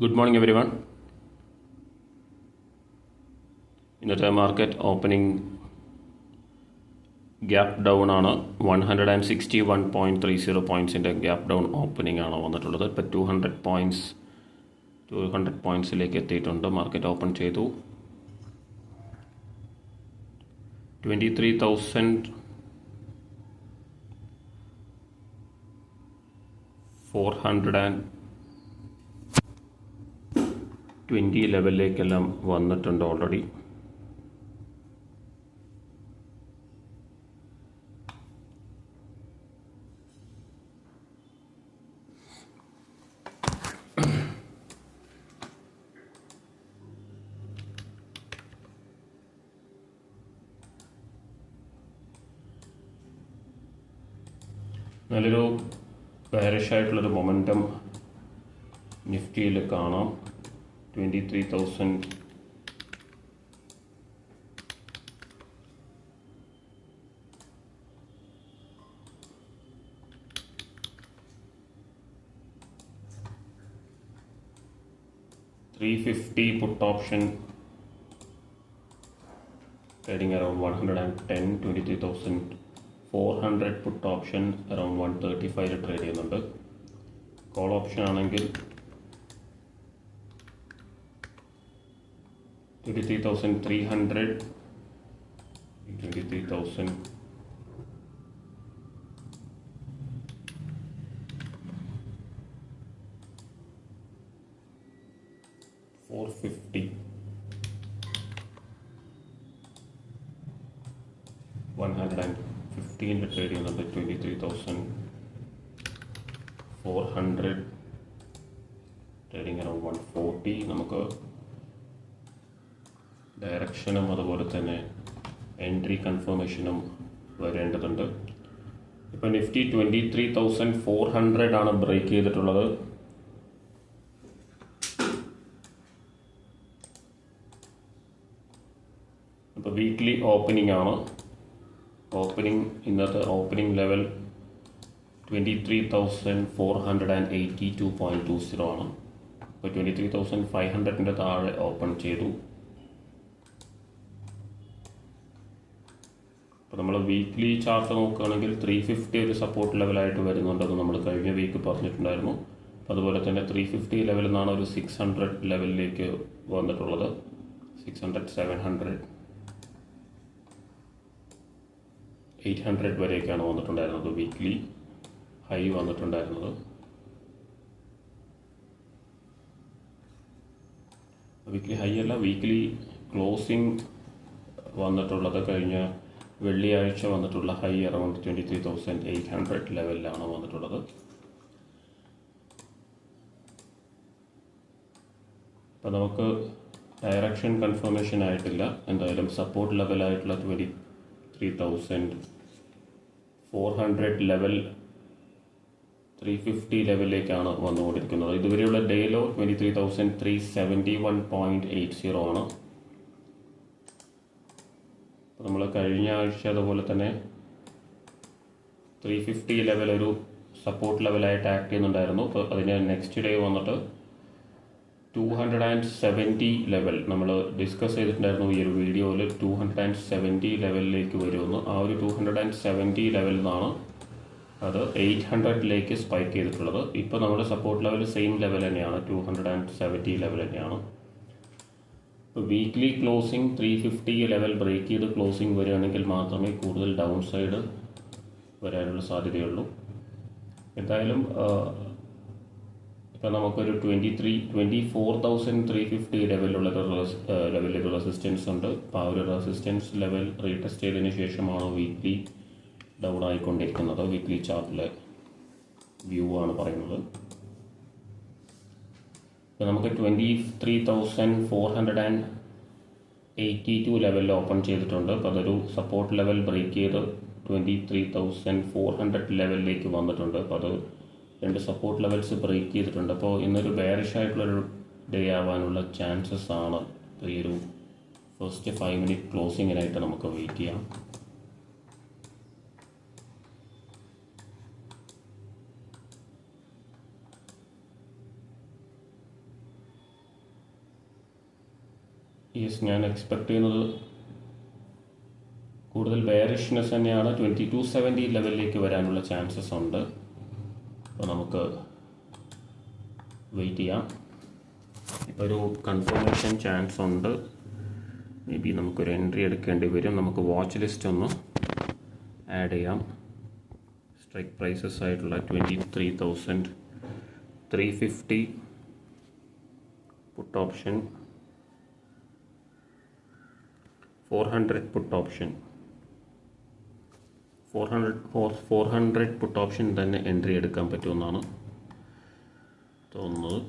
Good morning, everyone. ഇന്നത്തെ market opening gap down ആണ്. 161.30 പോയിൻറ്റ്സിൻ്റെ gap down opening ആണ് വന്നിട്ടുള്ളത്. ഇപ്പോൾ 200 പോയിൻറ്റ്സിലേക്ക് എത്തിയിട്ടുണ്ട്. മാർക്കറ്റ് ഓപ്പൺ ചെയ്തു 23,420 ലെവലിലേക്കെല്ലാം വന്നിട്ടുണ്ട് ഓൾറെഡി. നല്ലൊരു ബെയറിഷ് ആയിട്ടുള്ളൊരു മൊമെൻറ്റം നിഫ്റ്റിയിൽ കാണാം. 23,000 350 put option trading around 110. 23,400 put option around 135 trade ചെയ്യുന്നുണ്ട്. കോൾ ഓപ്ഷൻ ആണെങ്കിൽ 23,300 23,000 450 115 ട്രേഡ് ചെയ്യുന്നുണ്ട്. 23,400 ട്രേഡിങ് അറൗണ്ട് 140. നമുക്ക് ഡയറക്ഷനും അതുപോലെ തന്നെ എൻട്രി കൺഫർമേഷനും വരേണ്ടതുണ്ട്. ഇപ്പോൾ നിഫ്റ്റി 23,400 ആണ് ബ്രേക്ക് ചെയ്തിട്ടുള്ളത്. ഇപ്പോൾ വീക്ക്ലി ഓപ്പണിംഗ് ആണ്. ഇന്നത്തെ ഓപ്പണിംഗ് ലെവൽ 23,482.20 ആണ്. ഇപ്പോൾ 23,500 താഴെ ഓപ്പൺ ചെയ്തു. അപ്പോൾ നമ്മൾ വീക്ക്ലി ചാർട്ട് നോക്കുകയാണെങ്കിൽ 350 ഒരു സപ്പോർട്ട് ലെവലായിട്ട് വരുന്നുണ്ടെന്ന് നമ്മൾ കഴിഞ്ഞ വീക്ക് പറഞ്ഞിട്ടുണ്ടായിരുന്നു. അതുപോലെ തന്നെ 350 ലെവലിൽ നിന്നാണ് ഒരു 600 ലെവലിലേക്ക് വന്നിട്ടുള്ളത്. 600, 700, 800 വരെയൊക്കെയാണ് വന്നിട്ടുണ്ടായിരുന്നത്. വീക്ക്ലി ഹൈ വന്നിട്ടുണ്ടായിരുന്നത്. വീക്ക്ലി ഹൈ അല്ല, വീക്ക്ലി ക്ലോസിംഗ് വന്നിട്ടുള്ളത് കഴിഞ്ഞ വെള്ളിയാഴ്ച വന്നിട്ടുള്ള ഹൈ അറൗണ്ട് 23,800 ലെവലിലാണ് വന്നിട്ടുള്ളത്. അപ്പോൾ നമുക്ക് ഡയറക്ഷൻ കൺഫർമേഷൻ ആയിട്ടില്ല. എന്തായാലും സപ്പോർട്ട് ലെവലായിട്ടുള്ള 23,400 ലെവൽ 350 ലെവലിലേക്കാണ് വന്നുകൊണ്ടിരിക്കുന്നത്. ഇതുവരെയുള്ള ഡേയിലോ 23,371.80 ആണ്. നമ്മൾ കഴിഞ്ഞ ആഴ്ച അതുപോലെ തന്നെ 350 ലെവൽ ഒരു സപ്പോർട്ട് ലെവലായിട്ട് ആക്ട് ചെയ്യുന്നുണ്ടായിരുന്നു. അപ്പോൾ അതിന് നെക്സ്റ്റ് ഡേ വന്നിട്ട് 270 ലെവൽ നമ്മൾ ഡിസ്കസ് ചെയ്തിട്ടുണ്ടായിരുന്നു ഈ ഒരു വീഡിയോയിൽ. 270 ലെവലിലേക്ക് വരുമെന്ന്. ആ ഒരു 270 ലെവലിൽ നിന്നാണ് അത് 800ലേക്ക് സ്പൈക്ക് ചെയ്തിട്ടുള്ളത്. ഇപ്പോൾ നമ്മുടെ സപ്പോർട്ട് ലെവൽ സെയിം ലെവൽ തന്നെയാണ്, 270 ലെവൽ തന്നെയാണ്. ഇപ്പോൾ വീക്ക്ലി ക്ലോസിംഗ് 350 ലെവൽ ബ്രേക്ക് ചെയ്ത് ക്ലോസിംഗ് വരികയാണെങ്കിൽ മാത്രമേ കൂടുതൽ ഡൗൺ സൈഡ് വരാനുള്ള സാധ്യതയുള്ളൂ. എന്തായാലും ഇപ്പോൾ നമുക്കൊരു 24,350 ലെവലിൽ റെസിസ്റ്റൻസ് ഉണ്ട്. അപ്പോൾ ആ ഒരു റെസിസ്റ്റൻസ് ലെവൽ റീടെസ്റ്റ് ചെയ്തതിന് ശേഷമാണ് വീക്ക്ലി ഡൗൺ ആയിക്കൊണ്ടിരിക്കുന്നത്. വീക്ക്ലി ചാർട്ടിലെ വ്യൂ ആണ് പറയുന്നത്. ഇപ്പോൾ നമുക്ക് 23,482 ലെവലിൽ ഓപ്പൺ ചെയ്തിട്ടുണ്ട്. അപ്പോൾ അതൊരു സപ്പോർട്ട് ലെവൽ ബ്രേക്ക് ചെയ്ത് 23,400 ലെവലിലേക്ക് വന്നിട്ടുണ്ട്. അപ്പോൾ അത് രണ്ട് സപ്പോർട്ട് ലെവൽസ് ബ്രേക്ക് ചെയ്തിട്ടുണ്ട്. അപ്പോൾ ഇന്നൊരു ബെയറിഷ് ആയിട്ടുള്ളൊരു ഡേ ആവാനുള്ള ചാൻസസ് ആണ്. അപ്പോൾ ഈ ഒരു ഫസ്റ്റ് 5 മിനിറ്റ് ക്ലോസിങ്ങിനായിട്ട് നമുക്ക് വെയിറ്റ് ചെയ്യാം. യെസ്, ഞാൻ എക്സ്പെക്ട് ചെയ്യുന്നത് കൂടുതൽ ബെയറിഷ്നെസ് തന്നെയാണ്. 2270 ലെവലിലേക്ക് വരാനുള്ള ചാൻസസ് ഉണ്ട്. അപ്പോൾ നമുക്ക് വെയിറ്റ് ചെയ്യാം. ഇപ്പോൾ ഒരു കൺഫർമേഷൻ ചാൻസ് ഉണ്ട്. മേ ബി നമുക്കൊരു എൻട്രി എടുക്കേണ്ടി വരും. നമുക്ക് വാച്ച് ലിസ്റ്റ് ഒന്ന് ആഡ് ചെയ്യാം. സ്ട്രൈക്ക് പ്രൈസസ് ആയിട്ടുള്ള 23,350 puttu option, 400 puttu option, 400 puttu option തന്നെ എൻട്രി എടുക്കാൻ പറ്റുമെന്നാണ് തോന്നുന്നത്.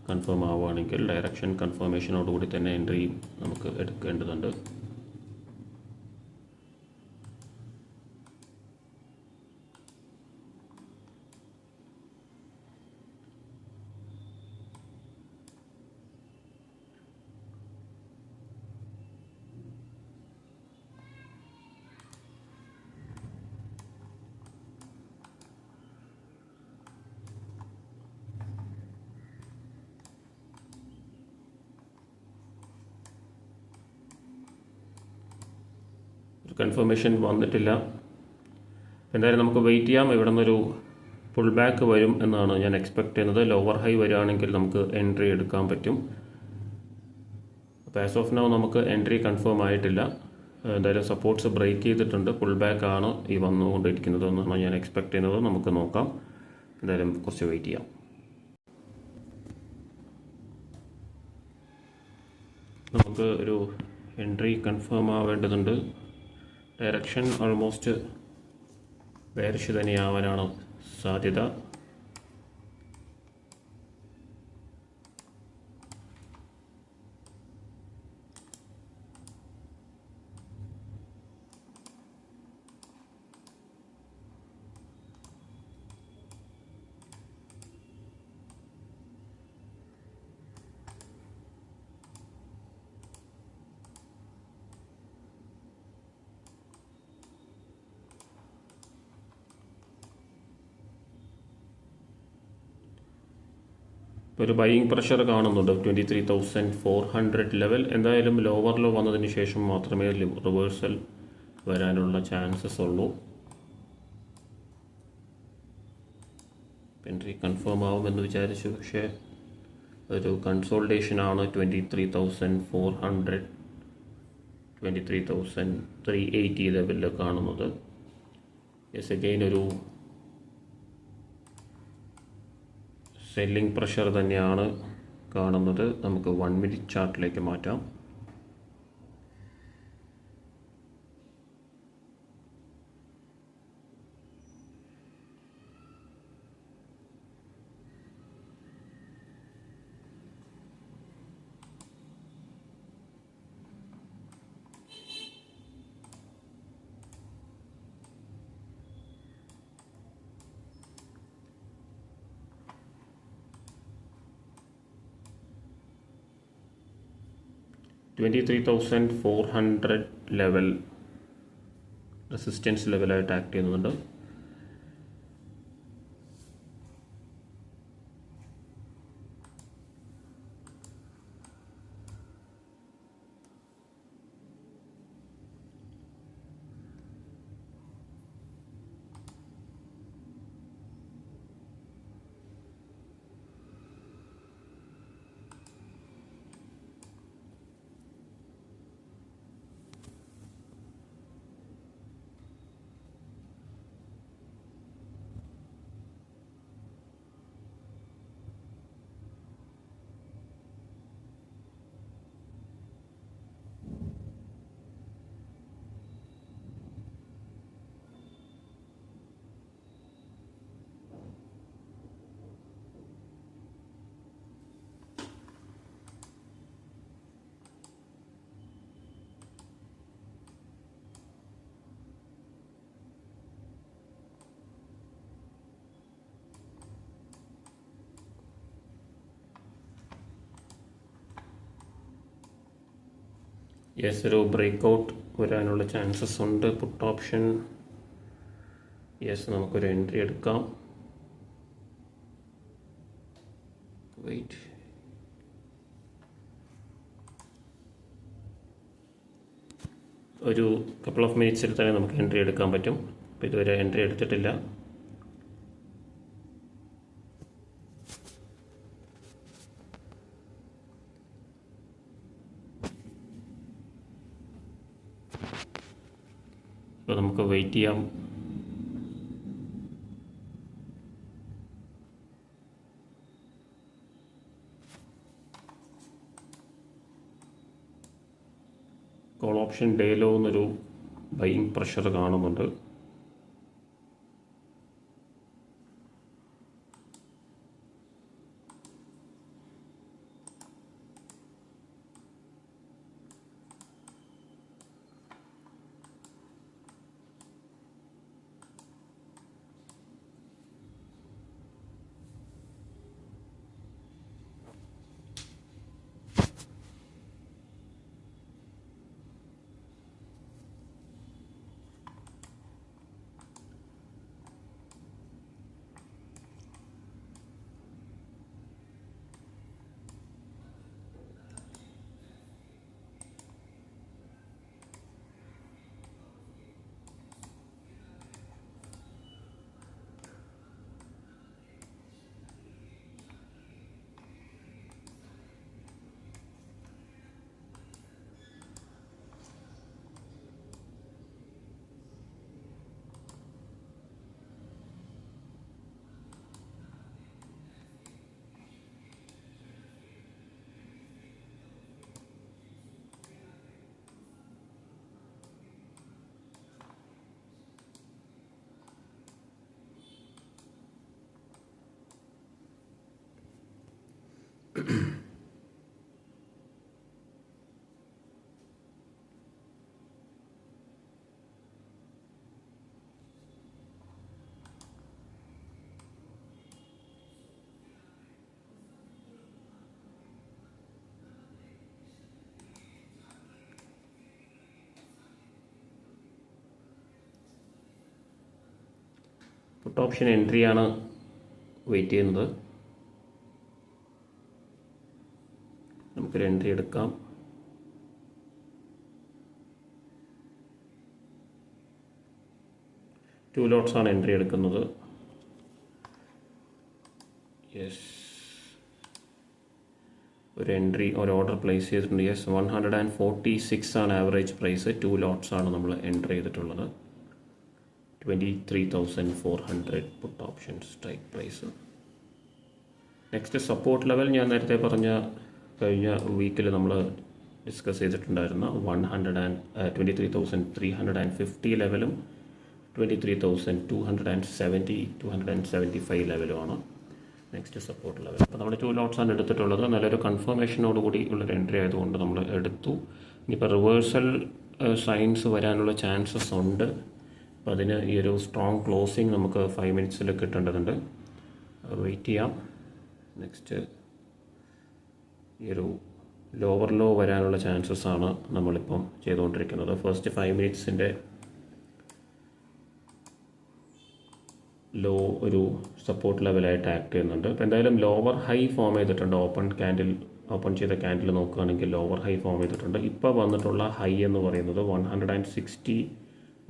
കൺഫേം ആവുകയാണെങ്കിൽ ഡയറക്ഷൻ കൺഫർമേഷനോടുകൂടി തന്നെ എൻട്രി നമുക്ക് എടുക്കേണ്ടതുണ്ട്. കൺഫർമേഷൻ വന്നിട്ടില്ല. എന്തായാലും നമുക്ക് വെയിറ്റ് ചെയ്യാം. ഇവിടെ നിന്നൊരു പുൾ ബാക്ക് വരും എന്നാണ് ഞാൻ എക്സ്പെക്ട് ചെയ്യുന്നത്. ലോവർ ഹൈ വരികയാണെങ്കിൽ നമുക്ക് എൻട്രി എടുക്കാൻ പറ്റും. അപ്പോൾ ആസ് ഓഫ് നൗ നമുക്ക് എൻട്രി കൺഫേം ആയിട്ടില്ല. എന്തായാലും സപ്പോർട്ട്സ് ബ്രേക്ക് ചെയ്തിട്ടുണ്ട്. പുൾ ബാക്ക് ആണ് ഈ വന്നുകൊണ്ടിരിക്കുന്നത് എന്നാണ് ഞാൻ എക്സ്പെക്ട് ചെയ്യുന്നത്. നമുക്ക് നോക്കാം. എന്തായാലും കുറച്ച് വെയിറ്റ് ചെയ്യാം. നമുക്ക് ഒരു എൻട്രി കൺഫേം ആവേണ്ടതുണ്ട്. ഡയറക്ഷൻ ഓൾമോസ്റ്റ് ബെയറിഷ് തന്നെയാവാനാണ് സാധ്യത. ഒരു ബൈയിങ് പ്രഷർ കാണുന്നുണ്ട് 23,400 ലെവൽ. എന്തായാലും ലോവർ ലോ വന്നതിന് ശേഷം മാത്രമേ റിവേഴ്സൽ വരാനുള്ള ചാൻസസ് ഉള്ളൂ. എൻട്രി കൺഫേം ആവുമെന്ന് വിചാരിച്ചു, പക്ഷേ ഒരു കൺസോൾട്ടേഷനാണ് 23,400 23,380 ലെവലിൽ കാണുന്നത്. യെസ്, അഗെയിൻ ഒരു സെല്ലിംഗ് പ്രഷർ തന്നെയാണ് കാണുന്നത്. നമുക്ക് 1 മിനിറ്റ് ചാർട്ടിലേക്ക് മാറ്റാം. $23,400 ലെവൽ റെസിസ്റ്റൻസ് ലെവലായിട്ട് ആക്ട് ചെയ്യുന്നുണ്ട്. യെസ്, ഒരു ബ്രേക്ക്ഔട്ട് വരാനുള്ള ചാൻസസ് ഉണ്ട്. പുട്ട് ഓപ്ഷൻ, യെസ്, നമുക്കൊരു എൻട്രി എടുക്കാം. വെയിറ്റ്, ഒരു കപ്പിൾ ഓഫ് മിനിറ്റ്സിൽ തന്നെ നമുക്ക് എൻട്രി എടുക്കാൻ പറ്റും. അപ്പോൾ ഇതുവരെ എൻട്രി എടുത്തിട്ടില്ല. അപ്പോൾ നമുക്ക് വെയിറ്റ് ചെയ്യാം. കോൾ ഓപ്ഷൻ ഡേ ലോ എന്നൊരു ബൈയിങ് പ്രഷർ കാണുന്നുണ്ട്. പുട്ട് ഓപ്ഷൻ എൻട്രിയാണ് വെയിറ്റ് ചെയ്യുന്നത്. നമുക്കൊരു എൻട്രി എടുക്കാം. ടു ലോട്ട്സ് ആണ് എൻട്രി എടുക്കുന്നത്. യെസ്, ഒരു എൻട്രി ഒരു ഓർഡർ പ്ലേസ് ചെയ്തിട്ടുണ്ട്. യെസ്, 146 ആണ് ആവറേജ് പ്രൈസ്. 2 ലോട്ട്സ് ആണ് നമ്മൾ എൻട്രി ചെയ്തിട്ടുള്ളത്. 23,400 put option strike price. Next support level ഞാൻ നേരത്തെ പറഞ്ഞ കഴിഞ്ഞ വീക്കിൽ നമ്മൾ ഡിസ്കസ് ചെയ്തിട്ടുണ്ടായിരുന്ന 23,350 ലെവലും 23,275 ലെവലുമാണ് നെക്സ്റ്റ് സപ്പോർട്ട് ലെവൽ. അപ്പോൾ നമ്മൾ 2 ലോട്ട്സാണ് എടുത്തിട്ടുള്ളത്. നല്ലൊരു കൺഫർമേഷനോടുകൂടി ഉള്ളൊരു എൻട്രി ആയതുകൊണ്ട് നമ്മൾ എടുത്തു. ഇനിയിപ്പോൾ റിവേഴ്സൽ സൈൻസ് വരാനുള്ള ചാൻസസ് ഉണ്ട്. അപ്പോൾ അതിന് ഈ ഒരു സ്ട്രോങ് ക്ലോസിങ് നമുക്ക് 5 മിനിറ്റ്സിൽ കിട്ടേണ്ടതുണ്ട്. വെയിറ്റ് ചെയ്യാം. നെക്സ്റ്റ് ഈ ഒരു ലോവർ ലോ വരാനുള്ള ചാൻസസ് ആണ് നമ്മളിപ്പം ചെയ്തുകൊണ്ടിരിക്കുന്നത്. ഫസ്റ്റ് 5 മിനിറ്റ്സിൻ്റെ ലോ ഒരു സപ്പോർട്ട് ലെവലായിട്ട് ആക്ട് ചെയ്യുന്നുണ്ട്. അപ്പോൾ എന്തായാലും ലോവർ ഹൈ ഫോം ചെയ്തിട്ടുണ്ട്. ഓപ്പൺ ചെയ്ത ക്യാൻഡിൽ നോക്കുകയാണെങ്കിൽ ലോവർ ഹൈ ഫോം ചെയ്തിട്ടുണ്ട്. ഇപ്പോൾ വന്നിട്ടുള്ള ഹൈ എന്ന് പറയുന്നത് 160,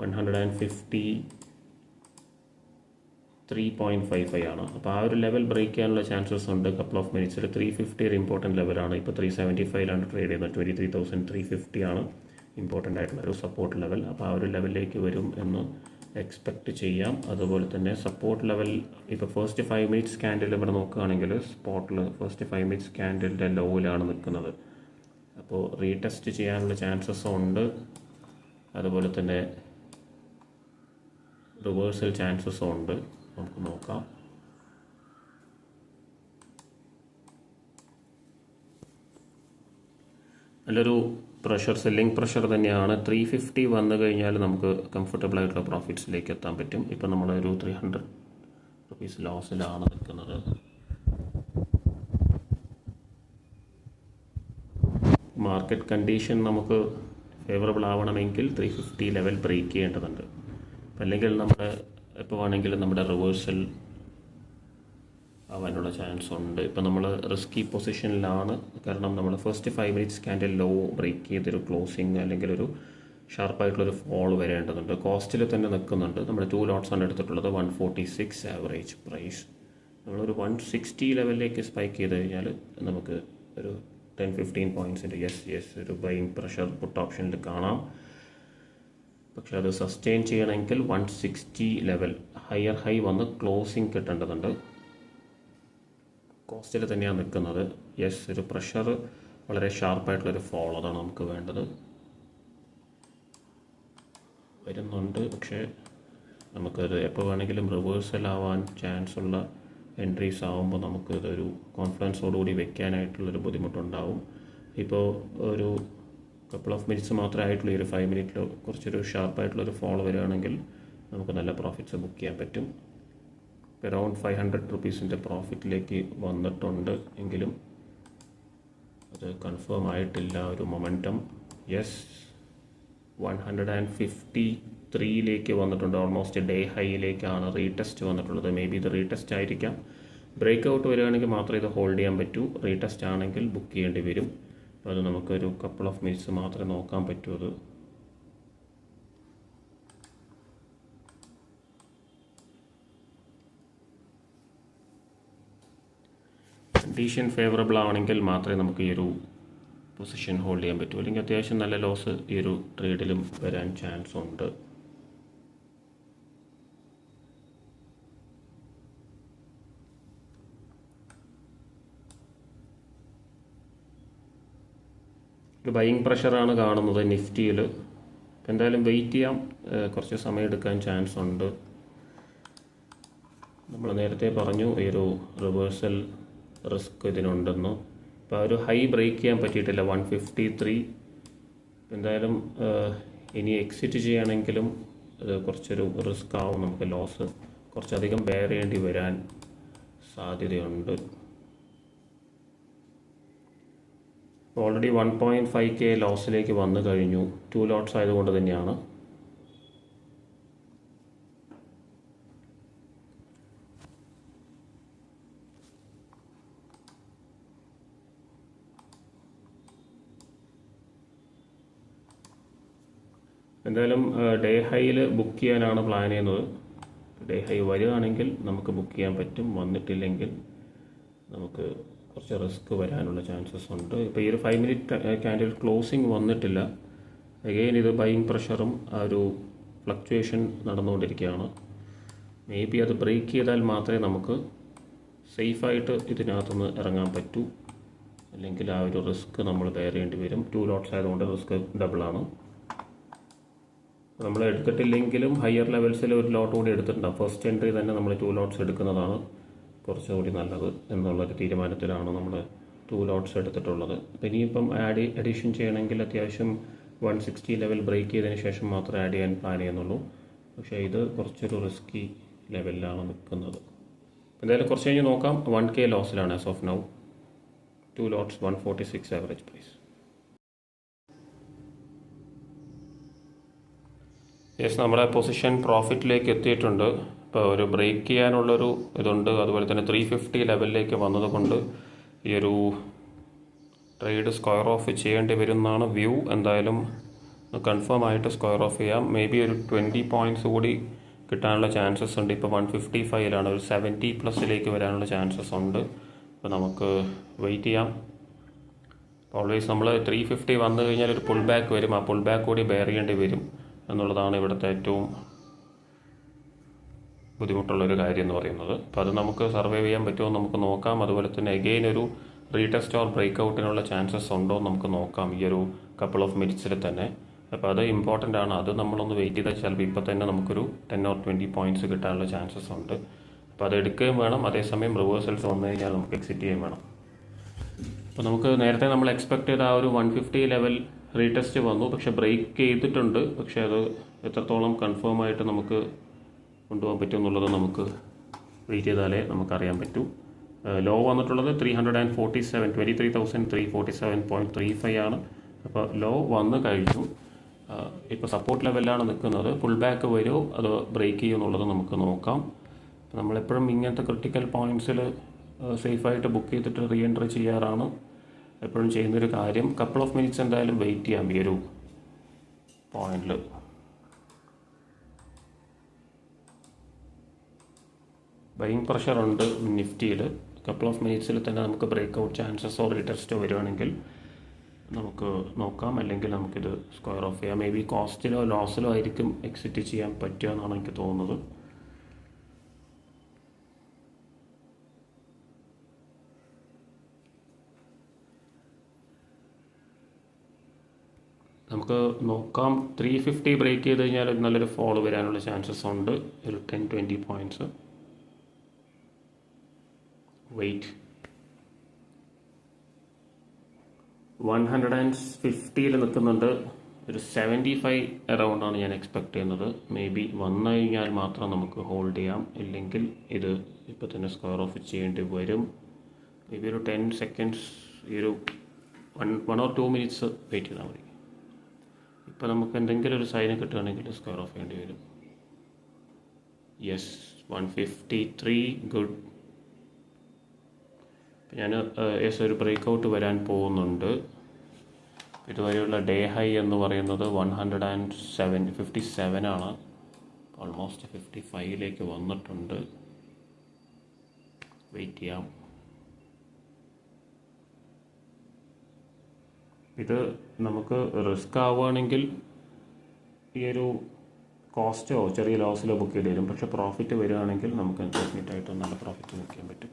153.55 ആണ്. അപ്പോൾ ആ ഒരു ലെവൽ ബ്രേക്ക് ചെയ്യാനുള്ള ചാൻസസ് ഉണ്ട് കപ്പിൾ ഓഫ് മിനിറ്റ്സിൽ. 350 ഒരു ഇമ്പോർട്ടൻറ്റ് ലെവലാണ്. ഇപ്പോൾ 375 ട്രേഡ് ചെയ്യുന്നത്. 23,350 ആണ് ഇമ്പോർട്ടൻ്റ് ആയിട്ടുള്ള ഒരു സപ്പോർട്ട് ലെവൽ. അപ്പോൾ ആ ഒരു ലെവലിലേക്ക് വരും എന്ന് എക്സ്പെക്റ്റ് ചെയ്യാം. അതുപോലെ തന്നെ സപ്പോർട്ട് ലെവൽ ഇപ്പോൾ ഫസ്റ്റ് 5 മിനിറ്റ്സ് ക്യാൻഡിൽ ഇവിടെ നോക്കുകയാണെങ്കിൽ സ്പോട്ടിൽ ഫസ്റ്റ് 5 മിനിറ്റ്സ് ക്യാൻഡിലിൻ്റെ ലോയിലാണ് നിൽക്കുന്നത്. അപ്പോൾ റീടെസ്റ്റ് ചെയ്യാനുള്ള ചാൻസസ് ഉണ്ട്. അതുപോലെ തന്നെ റിവേഴ്സൽ ചാൻസസും ഉണ്ട്. നമുക്ക് നോക്കാം. നല്ലൊരു പ്രഷർ, സെല്ലിംഗ് പ്രഷർ തന്നെയാണ്. 350 വന്നു കഴിഞ്ഞാൽ നമുക്ക് കംഫർട്ടബിൾ ആയിട്ടുള്ള പ്രോഫിറ്റ്സിലേക്ക് എത്താൻ പറ്റും. ഇപ്പം നമ്മളൊരു 300 റുപ്പീസ് ലോസിലാണ് നിൽക്കുന്നത്. മാർക്കറ്റ് കണ്ടീഷൻ നമുക്ക് ഫേവറബിൾ ആവണമെങ്കിൽ 350 ലെവൽ ബ്രേക്ക് ചെയ്യേണ്ടതുണ്ട്. അല്ലെങ്കിൽ നമ്മുടെ ഇപ്പോൾ വേണമെങ്കിൽ നമ്മുടെ റിവേഴ്സൽ ആവാനുള്ള ചാൻസ് ഉണ്ട്. ഇപ്പോൾ നമ്മൾ റിസ്കി പൊസിഷനിലാണ്. കാരണം നമ്മൾ first 5 minutes candle low break ചെയ്തൊരു ക്ലോസിങ് അല്ലെങ്കിൽ ഒരു ഷാർപ്പായിട്ടുള്ളൊരു ഫോൾ വരേണ്ടതുണ്ട്. കോസ്റ്റിൽ തന്നെ നിൽക്കുന്നുണ്ട്. നമ്മൾ 2 ലോട്ട്സാണ് എടുത്തിട്ടുള്ളത്. 146 ആവറേജ് പ്രൈസ്. നമ്മളൊരു 160 ലെവലിലേക്ക് സ്പൈക്ക് ചെയ്ത് കഴിഞ്ഞാൽ നമുക്ക് ഒരു 10-15 പോയിൻറ്റ്സിൻ്റെ ഒരു ബൈയിങ് പ്രഷർ പുട്ട് ഓപ്ഷനിൽ കാണാം. പക്ഷെ അത് സസ്റ്റെയിൻ ചെയ്യണമെങ്കിൽ 160 ലെവൽ ഹയർ ഹൈ വന്ന് ക്ലോസിങ് കിട്ടേണ്ടതുണ്ട്. കോസ്റ്റിൽ തന്നെയാണ് നിൽക്കുന്നത്. ഒരു പ്രഷർ വളരെ ഷാർപ്പായിട്ടുള്ളൊരു ഫോൾ, അതാണ് നമുക്ക് വേണ്ടത്. വരുന്നുണ്ട്, പക്ഷേ നമുക്കത് എപ്പോൾ വേണമെങ്കിലും റിവേഴ്സൽ ആവാൻ ചാൻസ് ഉള്ള എൻട്രീസ് ആകുമ്പോൾ നമുക്ക് ഇതൊരു കോൺഫിഡൻസോടുകൂടി വെക്കാനായിട്ടുള്ളൊരു ബുദ്ധിമുട്ടുണ്ടാവും. ഇപ്പോൾ ഒരു കപ്പിൾ ഓഫ് മിനിറ്റ്സ് മാത്രമേ ആയിട്ടുള്ളൂ. ഒരു 5 മിനിറ്റിൽ കുറച്ചൊരു ഷാർപ്പായിട്ടുള്ളൊരു ഫോൾ വരികയാണെങ്കിൽ നമുക്ക് നല്ല പ്രോഫിറ്റ്സ് ബുക്ക് ചെയ്യാൻ പറ്റും. അറൗണ്ട് 500 റുപ്പീസിൻ്റെ പ്രോഫിറ്റിലേക്ക് വന്നിട്ടുണ്ട് എങ്കിലും അത് കൺഫേം ആയിട്ടില്ല. ഒരു മൊമെൻറ്റം 153ലേക്ക് വന്നിട്ടുണ്ട്. ഓൾമോസ്റ്റ് ഡേ ഹൈയിലേക്കാണ് റീടെസ്റ്റ് വന്നിട്ടുള്ളത്. മേ ബി ഇത് റീടെസ്റ്റ് ആയിരിക്കാം. ബ്രേക്ക് ഔട്ട് വരികയാണെങ്കിൽ മാത്രമേ ഇത് ഹോൾഡ് ചെയ്യാൻ പറ്റൂ. റീടെസ്റ്റ് ആണെങ്കിൽ ബുക്ക് ചെയ്യേണ്ടി വരും. അപ്പോൾ അത് നമുക്കൊരു കപ്പിൾ ഓഫ് മിനിറ്റ്സ് മാത്രമേ നോക്കാൻ പറ്റൂ. അത് കണ്ടീഷൻ ഫേവറബിൾ ആണെങ്കിൽ മാത്രമേ നമുക്ക് ഈ ഒരു പൊസിഷൻ ഹോൾഡ് ചെയ്യാൻ പറ്റൂ. അല്ലെങ്കിൽ അത്യാവശ്യം നല്ല ലോസ് ഈ ഒരു ട്രേഡിലും വരാൻ ചാൻസ് ഉണ്ട്. ഒരു ബൈയിങ് പ്രഷറാണ് കാണുന്നത് നിഫ്റ്റിയിൽ. എന്തായാലും വെയിറ്റ് ചെയ്യാം. കുറച്ച് സമയം എടുക്കാൻ ചാൻസ് ഉണ്ട്. നമ്മൾ നേരത്തെ പറഞ്ഞു ഈ ഒരു റിവേഴ്സൽ റിസ്ക് ഇതിനുണ്ടെന്ന്. അപ്പോൾ ആ ഒരു ഹൈ ബ്രേക്ക് ചെയ്യാൻ പറ്റിയിട്ടില്ല 153. എന്തായാലും ഇനി എക്സിറ്റ് ചെയ്യുകയാണെങ്കിലും അത് കുറച്ചൊരു റിസ്ക് ആവും. നമുക്ക് ലോസ് കുറച്ചധികം ബെയർ ചെയ്യേണ്ടി വരാൻ സാധ്യതയുണ്ട്. ഓൾറെഡി 1.5K ലോസിലേക്ക് വന്നു കഴിഞ്ഞു. 2 ലോട്ട്സ് ആയതുകൊണ്ട് തന്നെയാണ്. എന്തായാലും ഡേ ഹൈയിൽ ബുക്ക് ചെയ്യാനാണ് പ്ലാൻ ചെയ്യുന്നത്. ഡേ ഹൈ വരികയാണെങ്കിൽ നമുക്ക് ബുക്ക് ചെയ്യാൻ പറ്റും. വന്നിട്ടില്ലെങ്കിൽ നമുക്ക് കുറച്ച് റിസ്ക് വരാനുള്ള ചാൻസസ് ഉണ്ട്. ഇപ്പോൾ ഈ ഒരു 5 മിനിറ്റ് ക്യാൻഡിൽ ക്ലോസിങ് വന്നിട്ടില്ല. അഗെയിൻ ഇത് ബൈയിങ് പ്രഷറും ആ ഒരു ഫ്ലക്ച്വേഷൻ നടന്നുകൊണ്ടിരിക്കുകയാണ്. മേ ബി അത് ബ്രേക്ക് ചെയ്താൽ മാത്രമേ നമുക്ക് സേഫായിട്ട് ഇതിനകത്തുനിന്ന് ഇറങ്ങാൻ പറ്റൂ. അല്ലെങ്കിൽ ആ ഒരു റിസ്ക് നമ്മൾ ബെയർ ചെയ്യേണ്ടി വരും. 2 ലോട്ട്സ് ആയതുകൊണ്ട് റിസ്ക് ഡബിളാണ്. നമ്മൾ എടുത്തിട്ടില്ലെങ്കിലും ഹയർ ലെവൽസിൽ ഒരു ലോട്ട് കൂടി എടുത്തിട്ടുണ്ടാകും. ഫസ്റ്റ് എൻട്രി തന്നെ നമ്മൾ 2 ലോട്ട്സ് എടുക്കുന്നതാണ് കുറച്ചുകൂടി നല്ലത് എന്നുള്ളൊരു തീരുമാനത്തിലാണ് നമ്മൾ 2 ലോട്ട്സ് എടുത്തിട്ടുള്ളത്. അപ്പോൾ ഇനിയിപ്പം അഡീഷൻ ചെയ്യണമെങ്കിൽ അത്യാവശ്യം 160 ലെവൽ ബ്രേക്ക് ചെയ്തതിന് ശേഷം മാത്രമേ ആഡ് ചെയ്യാൻ പ്ലാൻ ചെയ്യുന്നുള്ളൂ. പക്ഷേ ഇത് കുറച്ചൊരു റിസ്കി ലെവലിലാണ് നിൽക്കുന്നത്. എന്തായാലും കുറച്ച് കഴിഞ്ഞ് നോക്കാം. 1K ലോസിലാണ് as of now. 2 lots 146 average price. നമ്മുടെ പൊസിഷൻ പ്രോഫിറ്റിലേക്ക് എത്തിയിട്ടുണ്ട്. ഇപ്പോൾ ഒരു ബ്രേക്ക് ചെയ്യാനുള്ളൊരു ഇതുണ്ട്. അതുപോലെ തന്നെ 350 ലെവലിലേക്ക് വന്നതുകൊണ്ട് ഈ ഒരു ട്രേഡ് സ്ക്വയർ ഓഫ് ചെയ്യേണ്ടി വരും എന്നാണ് വ്യൂ. എന്തായാലും കൺഫേം ആയിട്ട് സ്ക്വയർ ഓഫ് ചെയ്യാം. മേ ബി ഒരു 20 പോയിൻറ്റ്സ് കൂടി കിട്ടാനുള്ള ചാൻസസ് ഉണ്ട്. ഇപ്പോൾ 155ലാണ്. ഒരു 70+ വരാനുള്ള ചാൻസസ് ഉണ്ട്. അപ്പോൾ നമുക്ക് വെയിറ്റ് ചെയ്യാം. ഓൾവേസ് നമ്മൾ 350 വന്നു കഴിഞ്ഞാൽ ഒരു പുൾ ബാക്ക് വരും. ആ പുൾ ബാക്ക് കൂടി ബെയർ ചെയ്യേണ്ടി വരും എന്നുള്ളതാണ് ഇവിടുത്തെ ഏറ്റവും ബുദ്ധിമുട്ടുള്ളൊരു കാര്യം എന്ന് പറയുന്നത്. അപ്പോൾ അത് നമുക്ക് സർവൈവ് ചെയ്യാൻ പറ്റുമോ നമുക്ക് നോക്കാം. അതുപോലെ തന്നെ അഗെയിൻ ഒരു റീടെസ്റ്റ് ഓർ ബ്രേക്ക് ഔട്ടിനുള്ള ചാൻസസ് ഉണ്ടോ നമുക്ക് നോക്കാം ഈ ഒരു കപ്പിൾ ഓഫ് മിനിറ്റ്സിൽ തന്നെ. അപ്പോൾ അത് ഇമ്പോർട്ടൻ്റ് ആണ്. അത് നമ്മളൊന്ന് വെയിറ്റ് ചെയ്താൽ ചിലപ്പോൾ ഇപ്പോൾ തന്നെ നമുക്കൊരു 10 or 20 പോയിൻറ്റ്സ് കിട്ടാനുള്ള ചാൻസസ് ഉണ്ട്. അപ്പോൾ അത് എടുക്കുകയും വേണം. അതേസമയം റിവേഴ്സൽസ് വന്നു കഴിഞ്ഞാൽ നമുക്ക് എക്സിറ്റ് ചെയ്യുകയും വേണം. അപ്പോൾ നമുക്ക് നേരത്തെ നമ്മൾ എക്സ്പെക്ട് ചെയ്ത ആ ഒരു 150 ലെവൽ റീടെസ്റ്റ് വന്നു. പക്ഷേ ബ്രേക്ക് ചെയ്തിട്ടുണ്ട്. പക്ഷേ അത് എത്രത്തോളം കൺഫേം ആയിട്ട് നമുക്ക് കൊണ്ടുപോകാൻ പറ്റും എന്നുള്ളത് നമുക്ക് വെയിറ്റ് ചെയ്താലേ നമുക്കറിയാൻ പറ്റൂ. ലോ വന്നിട്ടുള്ളത് 347 23,347.35 ആണ്. അപ്പോൾ ലോ വന്നു കഴിഞ്ഞു. ഇപ്പോൾ സപ്പോർട്ട് ലെവലിലാണ് നിൽക്കുന്നത്. പുൾ ബാക്ക് വരുമോ അതോ ബ്രേക്ക് ചെയ്യുമോ എന്നുള്ളത് നമുക്ക് നോക്കാം. നമ്മളെപ്പോഴും ഇങ്ങനത്തെ ക്രിട്ടിക്കൽ പോയിൻറ്റ്സിൽ സേഫായിട്ട് ബുക്ക് ചെയ്തിട്ട് റീ എൻട്രി ചെയ്യാറാണ് എപ്പോഴും ചെയ്യുന്നൊരു കാര്യം. കപ്പിൾ ഓഫ് മിനിറ്റ്സ് എന്തായാലും വെയിറ്റ് ചെയ്യാം. ഈ ഒരു പോയിന്റിൽ ബൈയിങ് പ്രഷർ ഉണ്ട് നിഫ്റ്റിയിൽ. കപ്പിൾ ഓഫ് മിനിറ്റ്സിൽ തന്നെ നമുക്ക് ബ്രേക്ക് ഔട്ട് ചാൻസസോ റീടെസ്റ്റോ വരുവാണെങ്കിൽ നമുക്ക് നോക്കാം, അല്ലെങ്കിൽ നമുക്കിത് സ്ക്വയർ ഓഫ് ചെയ്യാം. മേ ബി കോസ്റ്റിലോ ലോസിലോ ആയിരിക്കും എക്സിറ്റ് ചെയ്യാൻ പറ്റുക എന്നാണ് എനിക്ക് തോന്നുന്നത്. നമുക്ക് നോക്കാം. 350 ബ്രേക്ക് ചെയ്ത് കഴിഞ്ഞാൽ നല്ലൊരു ഫോൾ വരാനുള്ള ചാൻസസ് ഉണ്ട്, ഒരു 10-20 പോയിൻറ്റ്സ്. വെയിറ്റ് 150 നിൽക്കുന്നുണ്ട്. ഒരു 75 അറൗണ്ടാണ് ഞാൻ എക്സ്പെക്ട് ചെയ്യുന്നത്. മേ ബി വന്നു കഴിഞ്ഞാൽ മാത്രം നമുക്ക് ഹോൾഡ് ചെയ്യാം, ഇല്ലെങ്കിൽ ഇത് ഇപ്പോൾ തന്നെ സ്ക്വയർ ഓഫ് ചെയ്യേണ്ടി വരും. മേ ബി ഒരു 10 സെക്കൻഡ്സ്, ഈ ഒരു 1 or 2 മിനിറ്റ്സ് വെയിറ്റ് ചെയ്താൽ മതി. ഇപ്പോൾ നമുക്ക് എന്തെങ്കിലും ഒരു സൈന് കിട്ടുകയാണെങ്കിൽ സ്ക്വയർ ഓഫ് ചെയ്യേണ്ടി വരും. യെസ്, 153. ഗുഡ്. ഞാൻ ഒരു ബ്രേക്ക് ഔട്ട് വരാൻ പോകുന്നുണ്ട്. ഇതുവരെയുള്ള ഡേ ഹൈ എന്ന് പറയുന്നത് 157 ആണ്. ഓൾമോസ്റ്റ് 55 വന്നിട്ടുണ്ട്. വെയിറ്റ് ചെയ്യാം. ഇത് നമുക്ക് റിസ്ക് ആവുകയാണെങ്കിൽ ഈ ഒരു കോസ്റ്റോ ചെറിയ ലോസിലോ ബുക്ക് ചെയ്ത് തരും. പക്ഷേ പ്രോഫിറ്റ് വരികയാണെങ്കിൽ നമുക്ക് ഡെഫിനറ്റായിട്ട് നല്ല പ്രോഫിറ്റ് ബുക്ക് ചെയ്യാൻ പറ്റും.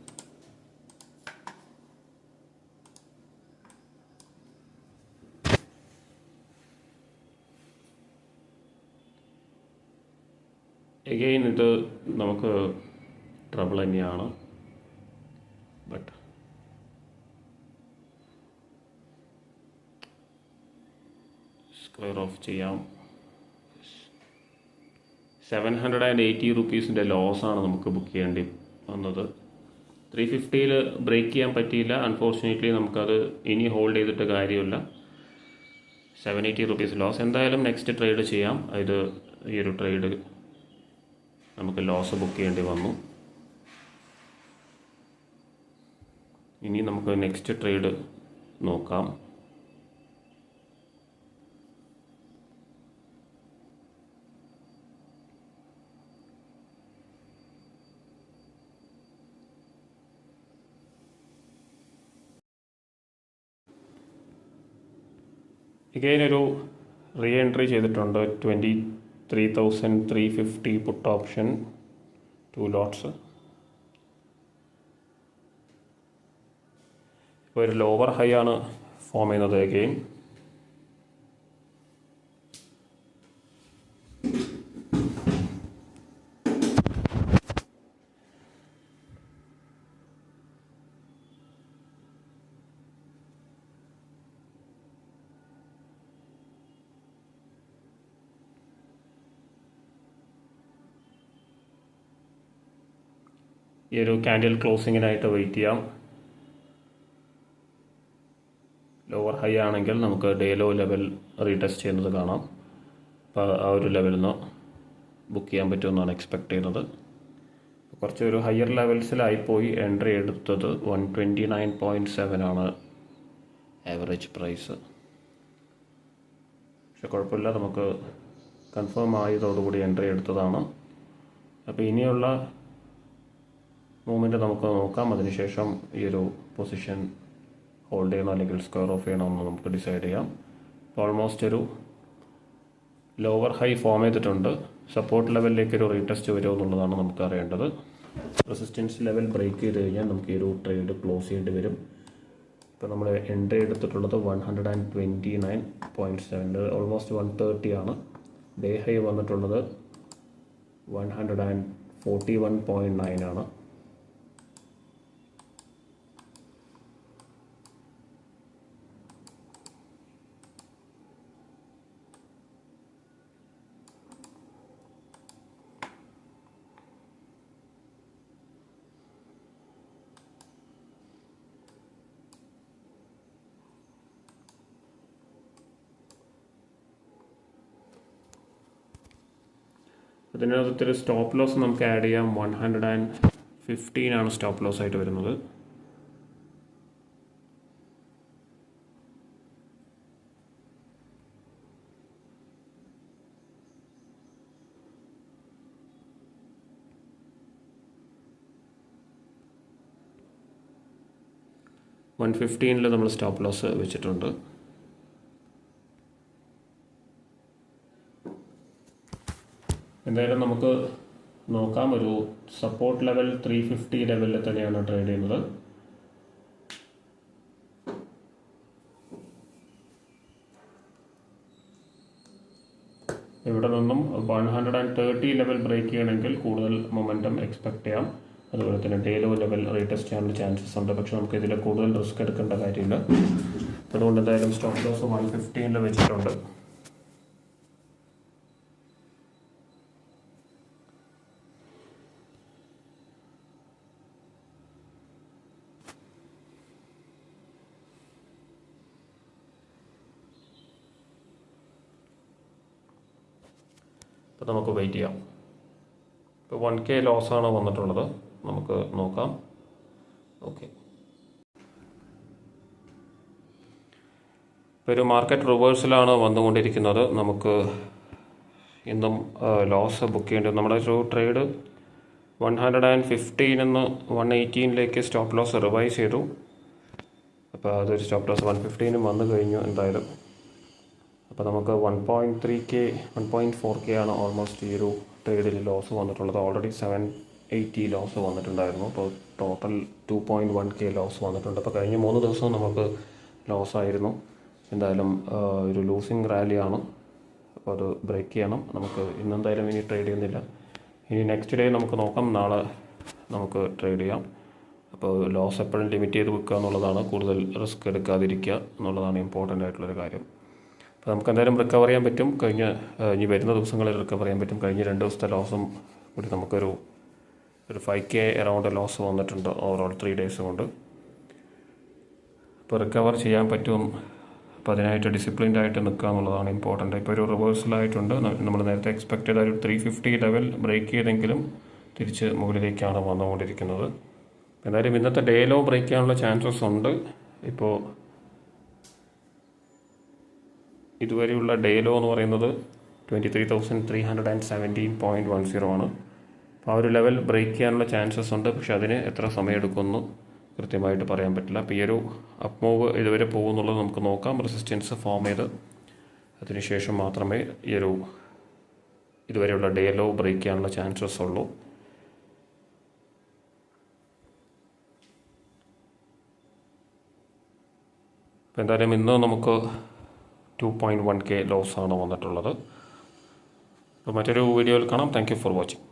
എഗെയിൻ ഇത് നമുക്ക് ട്രബിൾ തന്നെയാണ്. ബട്ട് സ്ക്വയർ ഓഫ് ചെയ്യാം. 780 റുപ്പീസിൻ്റെ ലോസാണ് നമുക്ക് ബുക്ക് ചെയ്യേണ്ടി വന്നത്. 350 ബ്രേക്ക് ചെയ്യാൻ പറ്റിയില്ല. അൺഫോർച്ചുനേറ്റ്ലി നമുക്കത് ഇനി ഹോൾഡ് ചെയ്തിട്ട് കാര്യമില്ല. 780 റുപ്പീസ് ലോസ്. എന്തായാലും നെക്സ്റ്റ് ട്രേഡ് ചെയ്യാം. ഇത് ഈ ഒരു ട്രേഡ് നമുക്ക് ലോസ് ബുക്ക് ചെയ്യേണ്ടി വന്നു. ഇനി നമുക്ക് നെക്സ്റ്റ് ട്രേഡ് നോക്കാം. ഇഗെയിൻ ഒരു റീ എൻട്രി ചെയ്തിട്ടുണ്ട്. 23,350 പുട്ട് ഓപ്ഷൻ, 2 ലോട്ട്സ്. ഇപ്പോൾ ഒരു ലോവർ ഹൈ ആണ് ഫോം ചെയ്യുന്നത്. അഗെയിൻ ഈ ഒരു ക്യാൻഡിൽ ക്ലോസിങ്ങിനായിട്ട് വെയിറ്റ് ചെയ്യാം. ലോവർ ഹൈ ആണെങ്കിൽ നമുക്ക് ഡേ ലോ ലെവൽ റീടെസ്റ്റ് ചെയ്യുന്നത് കാണാം. അപ്പോൾ ആ ഒരു ലെവലിൽ നിന്ന് ബുക്ക് ചെയ്യാൻ പറ്റുമെന്നാണ് എക്സ്പെക്ട് ചെയ്യുന്നത്. കുറച്ചൊരു ഹയർ ലെവൽസിലായിപ്പോയി. എൻട്രി എടുത്തത് 129.7 ആണ് ആവറേജ് പ്രൈസ്. പക്ഷെ കുഴപ്പമില്ല, നമുക്ക് കൺഫേം ആയതോടുകൂടി എൻട്രി എടുത്തതാണ്. അപ്പോൾ ഇനിയുള്ള മൂവ്മെൻറ്റ് നമുക്ക് നോക്കാം. അതിനുശേഷം ഈ ഒരു പൊസിഷൻ ഹോൾഡ് ചെയ്യണോ അല്ലെങ്കിൽ സ്ക്വയർ ഓഫ് ചെയ്യണമെന്ന് നമുക്ക് ഡിസൈഡ് ചെയ്യാം. അപ്പോൾ ഓൾമോസ്റ്റ് ഒരു ലോവർ ഹൈ ഫോം ചെയ്തിട്ടുണ്ട്. സപ്പോർട്ട് ലെവലിലേക്ക് ഒരു റീടെസ്റ്റ് വരുമോ എന്നുള്ളതാണ് നമുക്ക് അറിയേണ്ടത്. റെസിസ്റ്റൻസ് ലെവൽ ബ്രേക്ക് ചെയ്ത് കഴിഞ്ഞാൽ നമുക്ക് ഈ ഒരു ട്രേഡ് ക്ലോസ് ചെയ്യേണ്ടി വരും. ഇപ്പോൾ നമ്മൾ എൻട്രി എടുത്തിട്ടുള്ളത് 129.7, ഓൾമോസ്റ്റ് 130 ആണ്. ഡേ ഹൈ വന്നിട്ടുള്ളത് 141.9 ആണ്. ഇതിനകത്തൊരു സ്റ്റോപ്പ് ലോസ് നമുക്ക് ആഡ് ചെയ്യാം. 115 ആണ് സ്റ്റോപ്പ് ലോസ് ആയിട്ട് വരുന്നത്. 115 നമ്മൾ സ്റ്റോപ്പ് ലോസ് വെച്ചിട്ടുണ്ട്. എന്തായാലും നമുക്ക് നോക്കാം. ഒരു സപ്പോർട്ട് ലെവൽ 350 ലെവലിൽ തന്നെയാണ് ട്രേഡ് ചെയ്യുന്നത്. ഇവിടെ നിന്നും 130 ലെവൽ ബ്രേക്ക് ചെയ്യണമെങ്കിൽ കൂടുതൽ മൊമെൻറ്റം എക്സ്പെക്ട് ചെയ്യാം. അതുപോലെ തന്നെ ഡേ ലോ ലെവൽ റീടെസ്റ്റ് ചെയ്യാനുള്ള ചാൻസസ് ഉണ്ട്. പക്ഷെ നമുക്ക് ഇതിൽ കൂടുതൽ റിസ്ക് എടുക്കേണ്ട കാര്യമില്ല. അതുകൊണ്ട് എന്തായാലും സ്റ്റോപ്പ് ലോസ് 115 വെച്ചിട്ടുണ്ട്. അപ്പോൾ നമുക്ക് വെയിറ്റ് ചെയ്യാം. ഇപ്പോൾ 1K ലോസാണ് വന്നിട്ടുള്ളത്. നമുക്ക് നോക്കാം. ഓക്കെ, ഇപ്പോൾ ഒരു മാർക്കറ്റ് റിവേഴ്സിലാണ് വന്നുകൊണ്ടിരിക്കുന്നത്. നമുക്ക് ഇന്നും ലോസ് ബുക്ക് ചെയ്യേണ്ടി വരും. നമ്മുടെ ഒരു ട്രേഡ് 115 നിന്ന് 118 സ്റ്റോപ്പ് ലോസ് റിവൈസ് ചെയ്തു. അപ്പോൾ അതൊരു സ്റ്റോപ്പ് ലോസ് 115 വന്നു കഴിഞ്ഞു എന്തായാലും. അപ്പോൾ നമുക്ക് 1.3K 1.4K ആണ് ഓൾമോസ്റ്റ് ഈ ഒരു ട്രേഡിൽ ലോസ് വന്നിട്ടുള്ളത്. ഓൾറെഡി 780 ലോസ് വന്നിട്ടുണ്ടായിരുന്നു. അപ്പോൾ ടോട്ടൽ 2.1K ലോസ് വന്നിട്ടുണ്ട്. അപ്പോൾ കഴിഞ്ഞ 3 ദിവസവും നമുക്ക് ലോസ് ആയിരുന്നു. എന്തായാലും ഒരു ലൂസിങ് റാലിയാണ്. അപ്പോൾ അത് ബ്രേക്ക് ചെയ്യണം. നമുക്ക് ഇന്നെന്തായാലും ഇനി ട്രേഡ് ചെയ്യുന്നില്ല. ഇനി നെക്സ്റ്റ് ഡേ നമുക്ക് നോക്കാം. നാളെ നമുക്ക് ട്രേഡ് ചെയ്യാം. അപ്പോൾ ലോസ് എപ്പോഴും ലിമിറ്റ് ചെയ്ത് വെക്കുക എന്നുള്ളതാണ്. കൂടുതൽ റിസ്ക് എടുക്കാതിരിക്കുക എന്നുള്ളതാണ് ഇമ്പോർട്ടൻ്റ് ആയിട്ടുള്ളൊരു കാര്യം. അപ്പോൾ നമുക്ക് എന്തായാലും റിക്കവർ ചെയ്യാൻ പറ്റും. ഇനി വരുന്ന ദിവസങ്ങളിൽ റിക്കവർ ചെയ്യാൻ പറ്റും. കഴിഞ്ഞ 2 ദിവസത്തെ ലോസും കൂടി നമുക്കൊരു 5K അറൗണ്ട് ലോസ് വന്നിട്ടുണ്ട് ഓവറോൾ 3 ഡേയ്സ് കൊണ്ട്. ഇപ്പോൾ റിക്കവർ ചെയ്യാൻ പറ്റും. അപ്പോൾ അതിനായിട്ട് ഡിസിപ്ലിൻഡ് ആയിട്ട് നിൽക്കുക എന്നുള്ളതാണ് ഇമ്പോർട്ടൻ്റ്. ഇപ്പോൾ ഒരു റിവേഴ്സലായിട്ടുണ്ട്. നമ്മൾ നേരത്തെ എക്സ്പെക്ട് ചെയ്ത ഒരു 350 ലെവൽ ബ്രേക്ക് ചെയ്തെങ്കിലും തിരിച്ച് മുകളിലേക്കാണ് വന്നുകൊണ്ടിരിക്കുന്നത്. എന്തായാലും ഇന്നത്തെ ഡേ ലോ ബ്രേക്ക് ചെയ്യാനുള്ള ചാൻസസ് ഉണ്ട്. ഇപ്പോൾ ഇതുവരെയുള്ള ഡേ ലോ എന്ന് പറയുന്നത് 23,317.10 ആണ്. അപ്പോൾ ആ ഒരു ലെവൽ ബ്രേക്ക് ചെയ്യാനുള്ള ചാൻസസ് ഉണ്ട്. പക്ഷെ അതിന് എത്ര സമയം എടുക്കുമെന്ന് കൃത്യമായിട്ട് പറയാൻ പറ്റില്ല. അപ്പോൾ ഈ ഒരു അപ്പ് മൂവ് ഇതുവരെ പോകുന്നുള്ളത് നമുക്ക് നോക്കാം. റെസിസ്റ്റൻസ് ഫോം ചെയ്ത് അതിനുശേഷം മാത്രമേ ഈ ഒരു ഇതുവരെയുള്ള ഡേ ലോ ബ്രേക്ക് ചെയ്യാനുള്ള ചാൻസസ് ഉള്ളൂ. അപ്പോൾ എന്തായാലും ഇന്ന് നമുക്ക് 2.1K ലോസാണ് വന്നിട്ടുള്ളത്. അപ്പോൾ മറ്റൊരു വീഡിയോയിൽ കാണാം. Thank you for watching.